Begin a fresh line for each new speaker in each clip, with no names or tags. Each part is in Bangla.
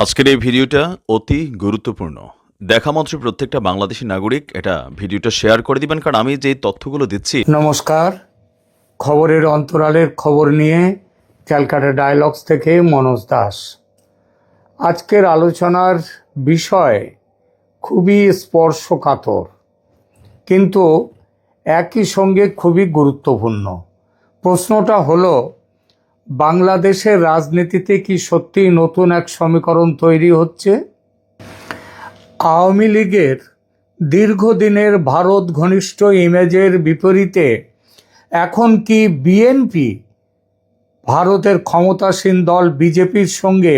আজকের এই ভিডিওটা অতি গুরুত্বপূর্ণ। দেখা মাত্র প্রত্যেকটা বাংলাদেশী নাগরিক এটা ভিডিওটা শেয়ার করে দিবেন, কারণ আমি যে তথ্যগুলো দিচ্ছি।
নমস্কার, খবরের অন্তরালের খবর নিয়ে ক্যালকাটা ডায়ালগস থেকে মনোজ দাস। আজকের আলোচনার বিষয় খুবই স্পর্শকাতর, কিন্তু একই সঙ্গে খুবই গুরুত্বপূর্ণ। প্রশ্নটা হলো, বাংলাদেশের রাজনীতিতে কি সত্যিই নতুন এক সমীকরণ তৈরি হচ্ছে? আওয়ামী লীগের দীর্ঘদিনের ভারত ঘনিষ্ঠ ইমেজের বিপরীতে এখন কি বিএনপি ভারতের ক্ষমতাসীন দল বিজেপির সঙ্গে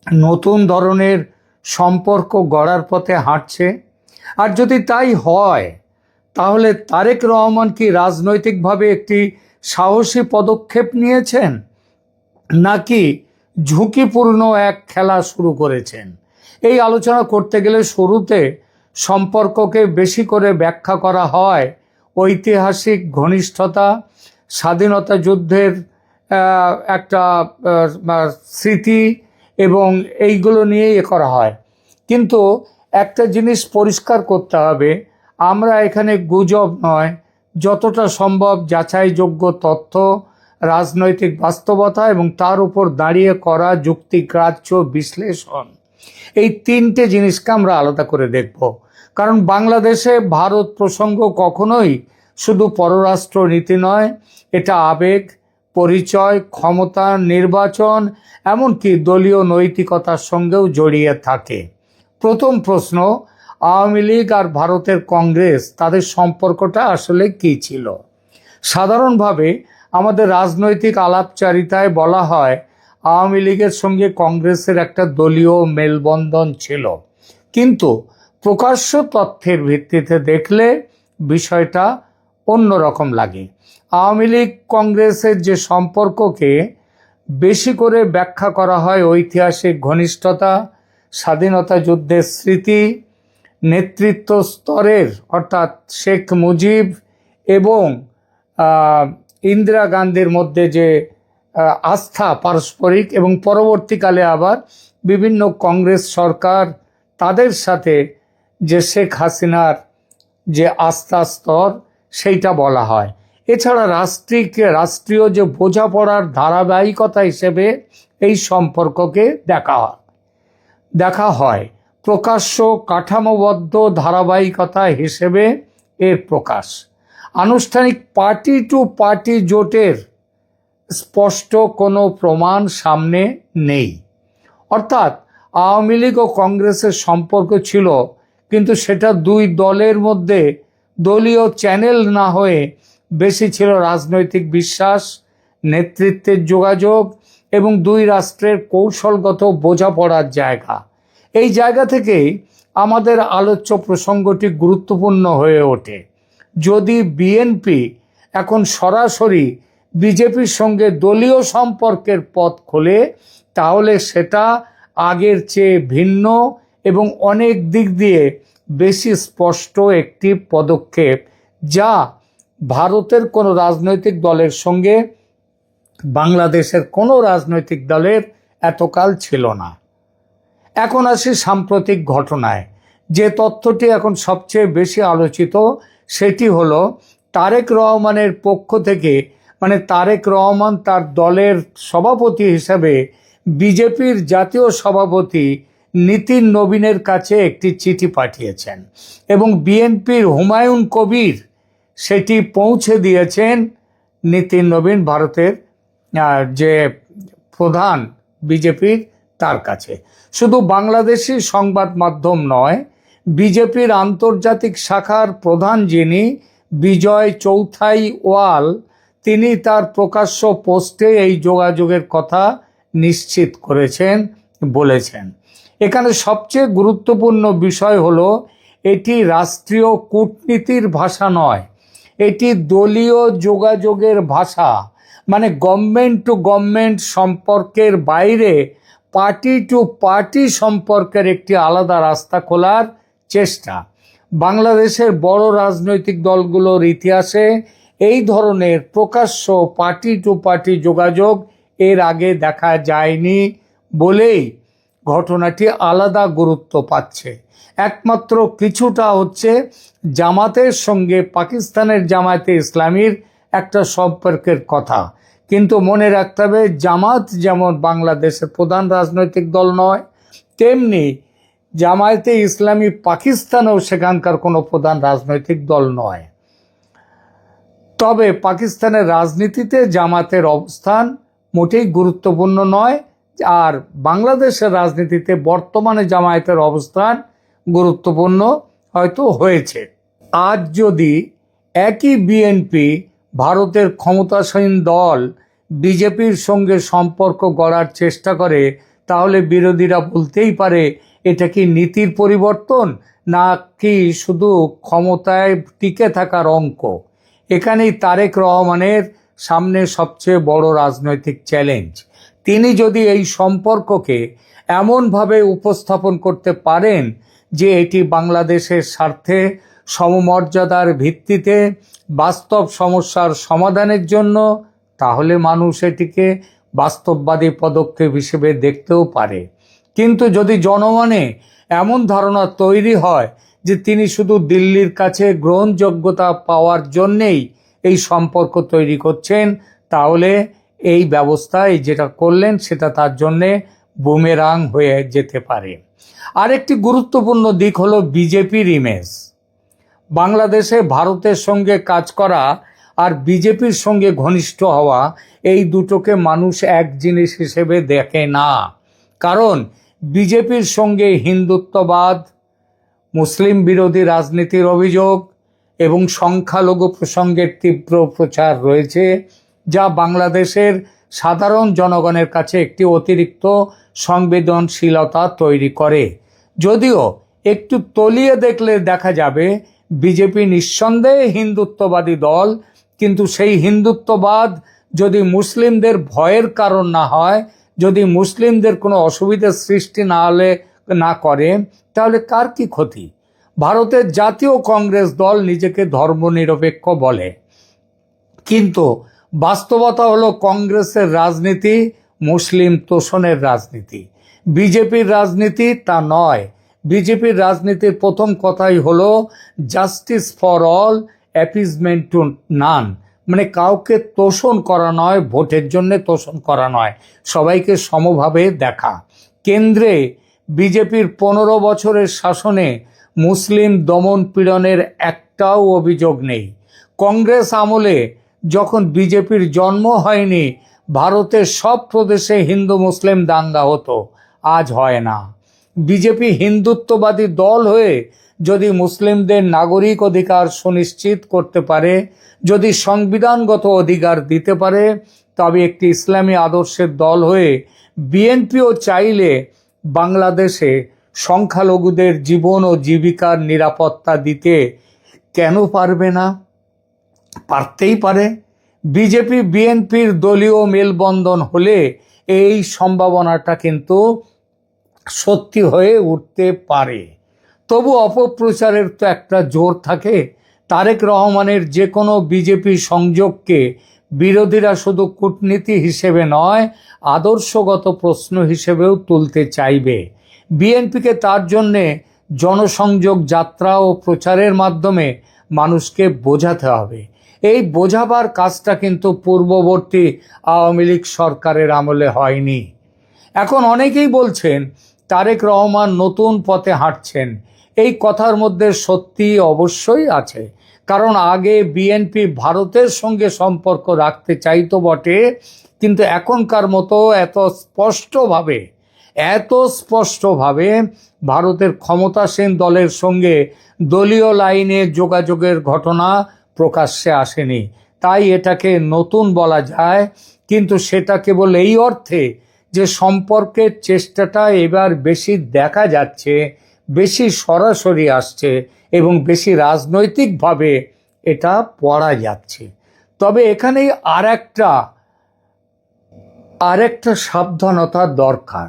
নতুন ধরনের সম্পর্ক গড়ার পথে হাঁটছে? আর যদি তাই হয়, তাহলে তারেক রহমান কি রাজনৈতিকভাবে একটি সাহসী পদক্ষেপ নিয়েছেন, নাকি ঝুঁকিপূর্ণ এক খেলা শুরু করেছেন? এই আলোচনা করতে গেলে শুরুতে সম্পর্ককে বেশি করে ব্যাখ্যা করা হয় ঐতিহাসিক ঘনিষ্ঠতা, স্বাধীনতা যুদ্ধের একটা স্মৃতি এবং এইগুলো নিয়েই করা হয়। কিন্তু একটা জিনিস পরিষ্কার করতে হবে, আমরা এখানে গুজব নয়, যতটা সম্ভব যাচাইযোগ্য তথ্য, রাজনৈতিক বাস্তবতা এবং তার উপর দাঁড়িয়ে করা যুক্তিগ্রাহ্য বিশ্লেষণ, এই তিনটে জিনিসকে আমরা আলাদা করে দেখব। কারণ বাংলাদেশে ভারত প্রসঙ্গ কখনোই শুধু পররাষ্ট্র নীতি নয়, এটা আবেগ, পরিচয়, ক্ষমতা, নির্বাচন, এমনকি দলীয় নৈতিকতার সঙ্গেও জড়িয়ে থাকে। প্রথম প্রশ্ন, আওয়ামী লীগ আর ভারতের কংগ্রেস, তাদের সম্পর্কটা আসলে কী ছিল? সাধারণভাবে আমাদের রাজনৈতিক আলাপচারিতায় বলা হয় আওয়ামী লীগের সঙ্গে কংগ্রেসের একটা দলীয় মেলবন্ধন ছিল, কিন্তু প্রকাশ্য তথ্যের ভিত্তিতে দেখলে বিষয়টা অন্যরকম লাগে। আওয়ামী লীগ কংগ্রেসের যে সম্পর্ককে বেশি করে ব্যাখ্যা করা হয় ঐতিহাসিক ঘনিষ্ঠতা, স্বাধীনতা যুদ্ধের স্মৃতি, নেতৃত্ব স্তরের অর্থাৎ শেখ মুজিব এবং ইন্দিরা গান্ধীর মধ্যে যে আস্থা পারস্পরিক, এবং পরবর্তীকালে আবার বিভিন্ন কংগ্রেস সরকার তাদের সাথে যে শেখ হাসিনার যে আস্থা স্তর, সেইটা বলা হয়। এছাড়া রাষ্ট্রীয় যে বোঝাপড়ার ধারাবাহিকতা হিসেবে এই সম্পর্ককে দেখা হয় প্রকাশ্য কাঠামোবদ্ধ ধারাবাহিকতা হিসেবে এর প্রকাশ। আনুষ্ঠানিক পার্টি টু পার্টি জোটের স্পষ্ট কোনো প্রমাণ সামনে নেই। অর্থাৎ আওয়ামী লীগ ও কংগ্রেসের সম্পর্ক ছিল, কিন্তু সেটা দুই দলের মধ্যে দলীয় চ্যানেল না হয়ে বেশি ছিল রাজনৈতিক বিশ্বাস, নেতৃত্বের যোগাযোগ এবং দুই রাষ্ট্রের কৌশলগত বোঝাপড়ার জায়গা। এই জায়গা থেকেই আমাদের আলোচ্য প্রসঙ্গটি গুরুত্বপূর্ণ হয়ে ওঠে। যদি বিএনপি এখন সরাসরি বিজেপির সঙ্গে দলীয় সম্পর্কের পথ খোলে, তাহলে সেটা আগের চেয়ে ভিন্ন এবং অনেক দিক দিয়ে বেশি স্পষ্ট একটি পদক্ষেপ, যা ভারতের কোনো রাজনৈতিক দলের সঙ্গে বাংলাদেশের কোনো রাজনৈতিক দলের এতকাল ছিল না। এখন আসি সাম্প্রতিক ঘটনায়। যে তথ্যটি এখন সবচেয়ে বেশি আলোচিত, সেটি হলো তারেক রহমানের পক্ষ থেকে, মানে তারেক রহমান তার দলের সভাপতি হিসেবে বিজেপির জাতীয় সভাপতি নীতিন নবীনের কাছে একটি চিঠি পাঠিয়েছেন এবং বিএনপির হুমায়ুন কবির সেটি পৌঁছে দিয়েছেন নীতিন নবীন, ভারতের যে প্রধান বিজেপির, তার কাছে। শুধু বাংলাদেশি সংবাদ মাধ্যম নয়, বিজেপির আন্তর্জাতিক শাখার প্রধান যিনি বিজয় চৌথাই ওয়াল, তিনি তার প্রকাশ্য পোস্টে এই যোগাযোগের কথা নিশ্চিত করেছেন, বলেছেন। এখানে সবচেয়ে গুরুত্বপূর্ণ বিষয় হলো, এটি রাষ্ট্রীয় কূটনীতির ভাষা নয়, এটি দলীয় যোগাযোগের ভাষা। মানে গভর্নমেন্ট টু গভর্নমেন্ট সম্পর্কের বাইরে পার্টি টু পার্টি সম্পর্কের একটি আলাদা রাস্তা খোলার চেষ্টা। বাংলাদেশের বড় রাজনৈতিক দলগুলোর ইতিহাসে এই ধরনের প্রকাশ্য পার্টি টু পার্টি যোগাযোগ এর আগে দেখা যায়নি বলেই ঘটনাটি আলাদা গুরুত্ব পাচ্ছে। একমাত্র কিছুটা হচ্ছে জামাতের সঙ্গে পাকিস্তানের জামায়াতে ইসলামীর একটা সম্পর্কের কথা, কিন্তু মনে রাখতে হবে জামাত যেমন বাংলাদেশের প্রধান রাজনৈতিক দল নয়, তেমনি জামায়াতে ইসলামী পাকিস্তানেও সেখানকার কোনো প্রধান রাজনৈতিক দল নয়। তবে পাকিস্তানের রাজনীতিতে জামাতের অবস্থান মোটেই গুরুত্বপূর্ণ নয়, আর বাংলাদেশের রাজনীতিতে বর্তমানে জামায়াতের অবস্থান গুরুত্বপূর্ণ হয়তো হয়েছে। আজ যদি একই বিএনপি ভারতের ক্ষমতাসীন দল বিজেপির সঙ্গে সম্পর্ক গড়ার চেষ্টা করে, তাহলে বিরোধীরা বলতেই পারে এটা কি নীতির পরিবর্তন নাকি শুধু ক্ষমতায় টিকে থাকার অঙ্ক। এখানেই তারেক রহমানের সামনে সবচেয়ে বড় রাজনৈতিক চ্যালেঞ্জ। তিনি যদি এই সম্পর্ককে এমনভাবে উপস্থাপন করতে পারেন যে এটি বাংলাদেশের স্বার্থে সমমর্যাদার ভিত্তিতে বাস্তব সমস্যার সমাধানের জন্য, তাহলে মানুষ এটিকে বাস্তববাদী পদক্ষেপ হিসেবে দেখতেও পারে। কিন্তু যদি জনমনে এমন ধারণা তৈরি হয় যে তিনি শুধু দিল্লির কাছে গ্রহণযোগ্যতা পাওয়ার জন্যেই এই সম্পর্ক তৈরি করছেন, তাহলে এই ব্যবস্থায় যেটা করলেন সেটা তার জন্যে বুমেরাং হয়ে যেতে পারে। আরেকটি গুরুত্বপূর্ণ দিক হলো বিজেপির ইমেজ। বাংলাদেশে ভারতের সঙ্গে কাজ করা আর বিজেপির সঙ্গে ঘনিষ্ঠ হওয়া, এই দুটোকে মানুষ এক জিনিস হিসেবে দেখে না। কারণ বিজেপির সঙ্গে হিন্দুত্ববাদ, মুসলিম বিরোধী রাজনীতির অভিযোগ এবং সংখ্যালঘু প্রসঙ্গের তীব্র প্রচার রয়েছে, যা বাংলাদেশের সাধারণ জনগণের কাছে একটি অতিরিক্ত সংবেদনশীলতা তৈরি করে। যদিও একটু তলিয়ে দেখলে দেখা যাবে বিজেপি নিঃসন্দেহে হিন্দুত্ববাদী দল, কিন্তু সেই হিন্দুত্ববাদ যদি মুসলিমদের ভয়ের কারণ না হয়, যদি মুসলিমদের কোনো অসুবিধার সৃষ্টি না করে, তাহলে কার কি ক্ষতি? ভারতের জাতীয় কংগ্রেস দল নিজেকে ধর্মনিরপেক্ষ বলে, কিন্তু বাস্তবতা হলো কংগ্রেসের রাজনীতি মুসলিম তোষণের রাজনীতি। বিজেপির রাজনীতি তা নয়। বিজেপির রাজনীতির প্রথম কথাই হলো justice for all, appeasement two নান, মানে কাউকে তোষণ করা নয়, ভোটের জন্য তোষণ করা নয়, সবাইকে সমভাবে দেখা। কেন্দ্রে বিজেপির 15 বছরের শাসনে মুসলিম দমন পীড়নের একটাও অভিযোগ নেই। কংগ্রেস আমলে যখন বিজেপির জন্ম হয়নি, ভারতের সব প্রদেশে হিন্দু মুসলিম দাঙ্গা হতো, আজ হয় না। বিজেপি হিন্দুত্ববাদী দল হয়ে যদি মুসলিমদের নাগরিক অধিকার সুনিশ্চিত করতে পারে, যদি সংবিধানগত অধিকার দিতে পারে, তবে একটি ইসলামী আদর্শের দল হয়ে বিএনপিও চাইলে বাংলাদেশে সংখ্যালঘুদের জীবন ও জীবিকার নিরাপত্তা দিতে কেন পারবে না? পারতেই পারে। বিজেপি বিএনপির দলীয় মেলবন্ধন হলে এই সম্ভাবনাটা কিন্তু সত্যি হয়ে উঠতে পারে। তবু অপপ্রচারের তো একটা জোর থাকে। তারেক রহমানের যে কোনো বিজেপি সংযোগকে বিরোধীরা শুধু কূটনীতি হিসেবে নয়, আদর্শগত প্রশ্ন হিসেবেও তুলতে চাইবে। বিএনপিকে তার জন্যে জনসংযোগ যাত্রা ও প্রচারের মাধ্যমে মানুষকে বোঝাতে হবে। এই বোঝাবার কাজটা কিন্তু পূর্ববর্তী আওয়ামী লীগ সরকারের আমলে হয়নি। এখন অনেকেই বলছেন তারেক রহমান নতুন পথে হাঁটছেন। এই কথার মধ্যে সত্যি অবশ্যই আছে, কারণ আগে বিএনপি ভারতের সঙ্গে সম্পর্ক রাখতে চাইতো বটে, কিন্তু এখনকার মতো এত স্পষ্টভাবে ভারতের ক্ষমতাসীন দলের সঙ্গে দলীয় লাইনে যোগাযোগের ঘটনা প্রকাশ্যে আসেনি। তাই এটাকে নতুন বলা যায়, কিন্তু সেটা কেবল এই অর্থে যে সম্পর্কের চেষ্টাটা এবার বেশি দেখা যাচ্ছে, বেশি সরাসরি আসছে এবং বেশি রাজনৈতিকভাবে এটা পড়া যাচ্ছে। তবে এখানেই আরেকটা সাবধানতা দরকার।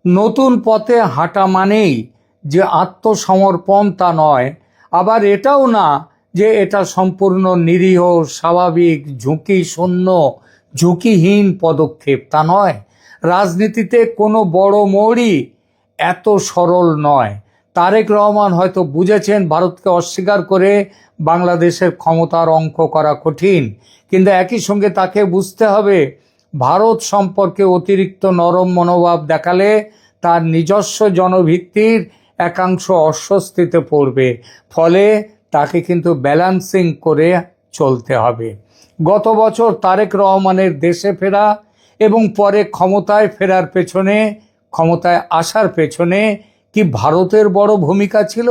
নতুন পথে হাঁটা মানেই যে আত্মসমর্পণ তা নয়, আবার এটাও না যে এটা সম্পূর্ণ নিরীহ, স্বাভাবিক, ঝুঁকিহীন পদক্ষেপ, তা নয়। রাজনীতিতে কোনো বড় মোড়ই এত সরল নয়। তারেক রহমান হয়তো বুঝেছেন ভারতকে অস্বীকার করে বাংলাদেশের ক্ষমতার অঙ্ক করা কঠিন, কিন্তু একই সঙ্গে তাকে বুঝতে হবে ভারত সম্পর্কে অতিরিক্ত নরম মনোভাব দেখালে তার নিজস্ব জনভিত্তির একাংশ অস্বস্তিতে পড়বে, ফলে তাকে কিন্তু ব্যালেন্সিং করে চলতে হবে। গত বছর তারেক রহমানের দেশে ফেরা এবং পরে ক্ষমতায় ফেরার পেছনে, ক্ষমতায় আসার পেছনে কি ভারতের বড় ভূমিকা ছিল?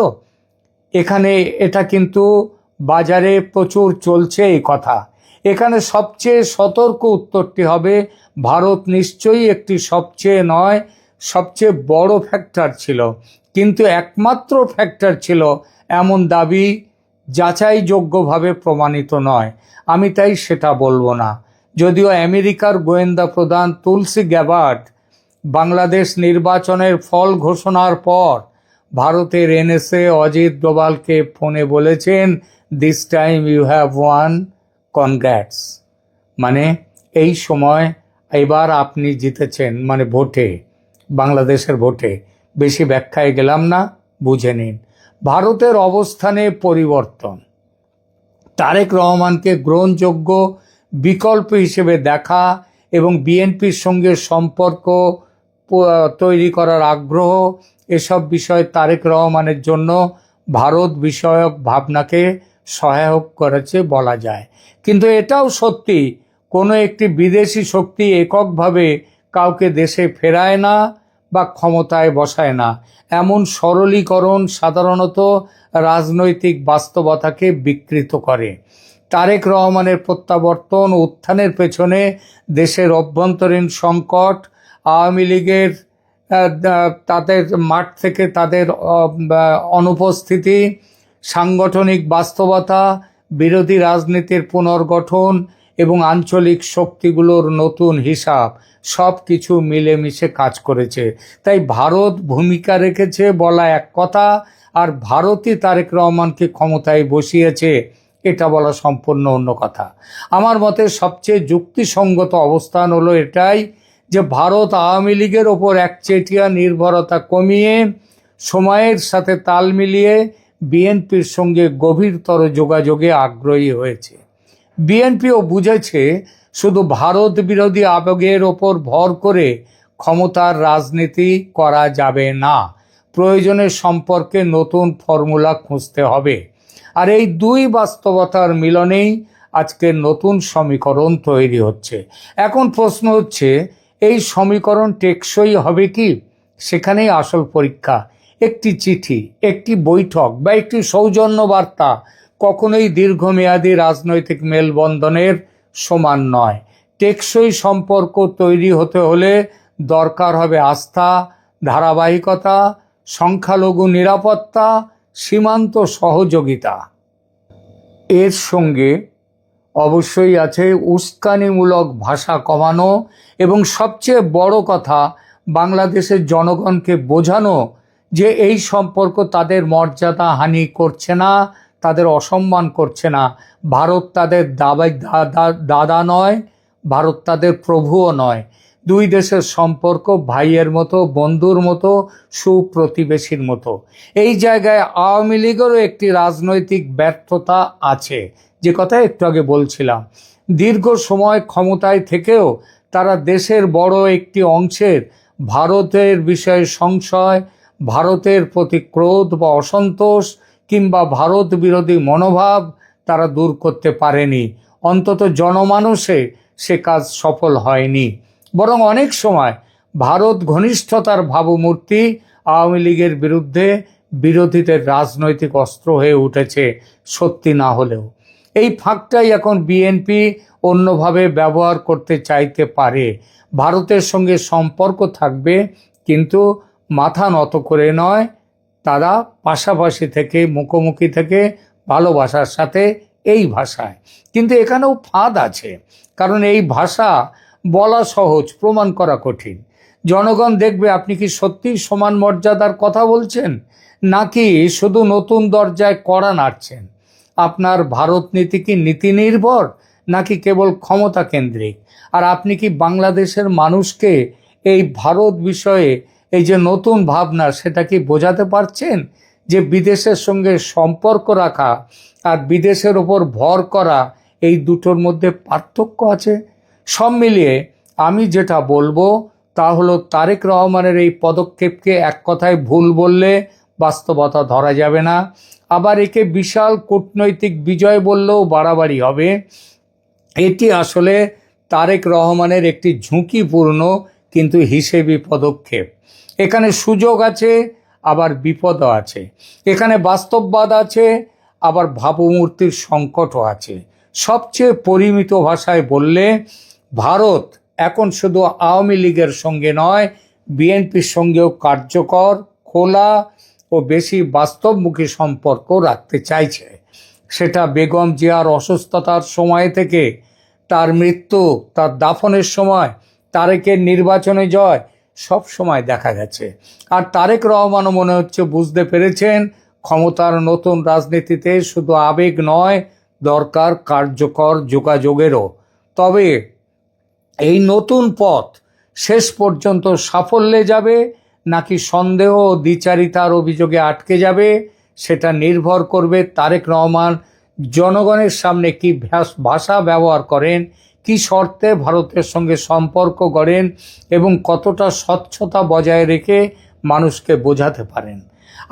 এখানে এটা কিন্তু বাজারে প্রচুর চলছে এই কথা। এখানে সবচেয়ে সতর্ক উত্তরটি হবে ভারত নিশ্চয়ই একটি সবচেয়ে বড় ফ্যাক্টর ছিল, কিন্তু একমাত্র ফ্যাক্টর ছিল এমন দাবি যাচাইযোগ্যভাবে প্রমাণিত নয়। আমি তাই সেটা বলবো না। যদিও আমেরিকার গোয়েন্দা প্রধান তুলসি গ্যাবার্ড বাংলাদেশ নির্বাচনের ফল ঘোষণার পর ভারতের এনএসএ অজিত ডোভালকে ফোনে বলেছেন, this time you have won, congrats. মানে এই সময় এবার আপনি জিতেছেন, মানে ভোটে, বাংলাদেশের ভোটে। বেশি ব্যাখ্যায় গেলাম না, বুঝে নিন। ভারতের অবস্থানে পরিবর্তন, তারেক রহমানকে গ্রহণযোগ্য বিকল্প হিসেবে দেখা এবং বিএনপির সঙ্গে সম্পর্ক তৈরি করার আগ্রহ, এসব বিষয় তারেক রহমানের জন্য ভারত বিষয়ক ভাবনাকে সহায়ক করেছে বলা যায়। কিন্তু এটাও সত্যি, কোনো একটি বিদেশি শক্তি এককভাবে কাউকে দেশে ফেরায় না বা ক্ষমতায় বসায় না। এমন সরলীকরণ সাধারণত রাজনৈতিক বাস্তবতাকে বিকৃত করে। তারেক রহমানের প্রত্যাবর্তন উত্থানের পেছনে দেশের অভ্যন্তরীণ সংকট, আওয়ামী লীগের তাদের মাঠ থেকে তাদের অনুপস্থিতি, সাংগঠনিক বাস্তবতা, বিরোধী রাজনীতির পুনর্গঠন এবং আঞ্চলিক শক্তিগুলোর নতুন হিসাব, সব কিছু মিলেমিশে কাজ করেছে। তাই ভারত ভূমিকা রেখেছে বলা এক কথা, আর ভারতই তারেক রহমানকে ক্ষমতায় বসিয়েছে এটা বলা সম্পূর্ণ অন্য কথা। আমার মতে সবচেয়ে যুক্তিসঙ্গত অবস্থান হলো এটাই যে ভারত আওয়ামী লীগের ওপর একচেটিয়া নির্ভরতা কমিয়ে সময়ের সাথে তাল মিলিয়ে বিএনপির সঙ্গে গভীরতর যোগাযোগে আগ্রহী হয়েছে। বিএনপিও বুঝেছে শুধু ভারত বিরোধী আবেগের ওপর ভর করে ক্ষমতার রাজনীতি করা যাবে না, প্রয়োজনে সম্পর্কে নতুন ফর্মুলা খুঁজতে হবে। আর এই দুই বাস্তবতার মিলনেই আজকের নতুন সমীকরণ তৈরি হচ্ছে। এখন প্রশ্ন হচ্ছে, এই সমীকরণ টেকসই হবে কি? সেখানেই আসল পরীক্ষা। একটি চিঠি, একটি বৈঠক বা একটি সৌজন্য বার্তা কখনোই দীর্ঘমেয়াদী রাজনৈতিক মেলবন্ধনের সমান নয়। টেকসই সম্পর্ক তৈরি হতে হলে দরকার হবে আস্থা, ধারাবাহিকতা, সংখ্যালঘু নিরাপত্তা, সীমান্ত সহযোগিতা। এর সঙ্গে অবশ্যই আছে উস্কানিমূলক ভাষা কমানো এবং সবচেয়ে বড় কথা বাংলাদেশের জনগণকে বোঝানো যে এই সম্পর্ক তাদের মর্যাদা হানি করছে না, তাদের অসম্মান করছে না। ভারত তাদের দাদা নয়, ভারত তাদের প্রভুও নয়। দুই দেশের সম্পর্ক ভাইয়ের মতো, বন্ধুর মতো, সুপ্রতিবেশীর মতো। এই জায়গায় আওয়ামী লীগেরও একটি রাজনৈতিক ব্যর্থতা আছে, যে কথা একটু আগে বলছিলাম। দীর্ঘ সময় ক্ষমতায় থেকেও তারা দেশের বড় একটি অংশের ভারতের বিষয়ে সংশয়, ভারতের প্রতি ক্রোধ বা অসন্তোষ কিংবা ভারত বিরোধী মনোভাব তারা দূর করতে পারেনি। অন্তত জনমানসে সে কাজ সফল হয়নি। বরং অনেক সময় ভারত ঘনিষ্ঠতার ভাবমূর্তি আওয়ামী লীগের বিরুদ্ধে বিরোধীদের রাজনৈতিক অস্ত্র হয়ে উঠেছে, সত্যি না হলেও। এই ফাঁকটাই এখন বিএনপি অন্যভাবে ব্যবহার করতে চাইতে পারে। ভারতের সঙ্গে সম্পর্ক থাকবে, কিন্তু মাথা নত করে নয়, তারা পাশাপাশি থেকে, মুখোমুখি থেকে, ভালোবাসার সাথে, এই ভাষায়। কিন্তু এখানেও ফাঁদ আছে, কারণ এই ভাষা বলা সহজ, প্রমাণ করা কঠিন। জনগণ দেখবে আপনি কি সত্যিই সমান মর্যাদার কথা বলছেন, নাকি শুধু নতুন দরজায় কড়া নাড়ছেন। আপনার ভারত নীতি কি নীতি নির্ভর, নাকি কেবল ক্ষমতা কেন্দ্রিক? আর আপনি কি বাংলাদেশের মানুষকে এই ভারত বিষয়ে এই যে নতুন ভাবনা, সেটা কি বোঝাতে পারছেন যে বিদেশের সঙ্গে সম্পর্ক রাখা আর বিদেশের ওপর ভর করা, এই দুটোর মধ্যে পার্থক্য আছে? সব মিলিয়ে আমি যেটা বলবো তা হলো, তারেক রহমানের এই পদক্ষেপকে এক কথায় ভুল বললে বাস্তবতা ধরা যাবে না। আবার একে বিশাল কূটনৈতিক বিজয় বললেও বাড়াবাড়ি হবে। এটি আসলে তারেক রহমানের একটি ঝুঁকিপূর্ণ কিন্তু হিসেবি পদক্ষেপ। এখানে সুযোগ আছে, আবার বিপদও আছে। এখানে বাস্তববাদ আছে, আবার ভাবমূর্তির সংকটও আছে। সবচেয়ে পরিমিত ভাষায় বললে, ভারত এখন শুধু আওয়ামী লীগের সঙ্গে নয়, বিএনপির সঙ্গেও কার্যকর, খোলা ও বেশি বাস্তবমুখী সম্পর্ক রাখতে চাইছে। সেটা বেগম জিয়ার অসুস্থতার সময় থেকে তার মৃত্যু, তার দাফনের সময়, তারেকের নির্বাচনে জয়, সব সময় দেখা গেছে। আর তারেক রহমানও মনে হচ্ছে বুঝতে পেরেছেন, ক্ষমতার নতুন রাজনীতিতে শুধু আবেগ নয়, দরকার কার্যকর যোগাযোগেরও। তবে এই নতুন পথ শেষ পর্যন্ত সাফল্যে যাবে নাকি সন্দেহ ও দ্বিচারিতার অভিযোগে আটকে যাবে, সেটা নির্ভর করবে তারেক রহমান জনগণের সামনে কি ভাষা ব্যবহার করেন, কি শর্তে ভারতের সঙ্গে সম্পর্ক গড়েন এবং কতটা স্বচ্ছতা বজায় রেখে মানুষকে বোঝাতে পারেন।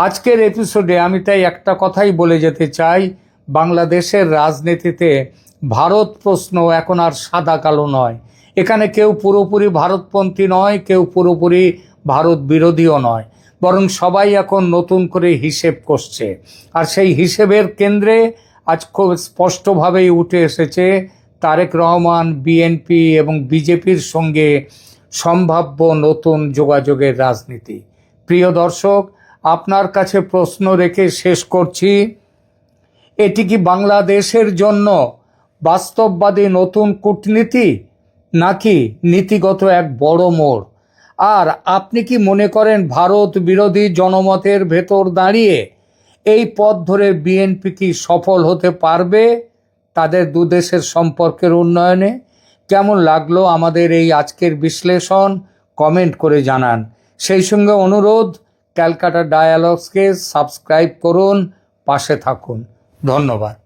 আজকের এপিসোডে আমি তাই একটা কথাই বলে যেতে চাই, বাংলাদেশের রাজনীতিতে ভারত প্রশ্ন এখন আর সাদা কালো নয়। এখানে কেউ পুরোপুরি ভারতপন্থী নয়, কেউ পুরোপুরি ভারত বিরোধীও নয়, বরং সবাই এখন নতুন করে হিসেব করছে। আর সেই হিসেবের কেন্দ্রে আজ খুব স্পষ্টভাবেই উঠে এসেছে তারেক রহমান, বিএনপি এবং বিজেপির সঙ্গে সম্ভাব্য নতুন যোগাযোগের রাজনীতি। প্রিয় দর্শক, আপনার কাছে প্রশ্ন রেখে শেষ করছি, এটি কি বাংলাদেশের জন্য বাস্তববাদী নতুন কূটনীতি নাকি নীতিগত এক বড় মোড়? আর আপনি কি মনে করেন ভারত বিরোধী জনমতের ভেতর দাঁড়িয়ে এই পথ ধরে বিএনপি কি সফল হতে পারবে তাদের দুদেশের সম্পর্কের উন্নয়নে? কেমন লাগলো আমাদের এই আজকের বিশ্লেষণ, কমেন্ট করে জানান। সেই সঙ্গে অনুরোধ, ক্যালকাটা ডায়ালগসকে সাবস্ক্রাইব করুন, পাশে থাকুন। ধন্যবাদ।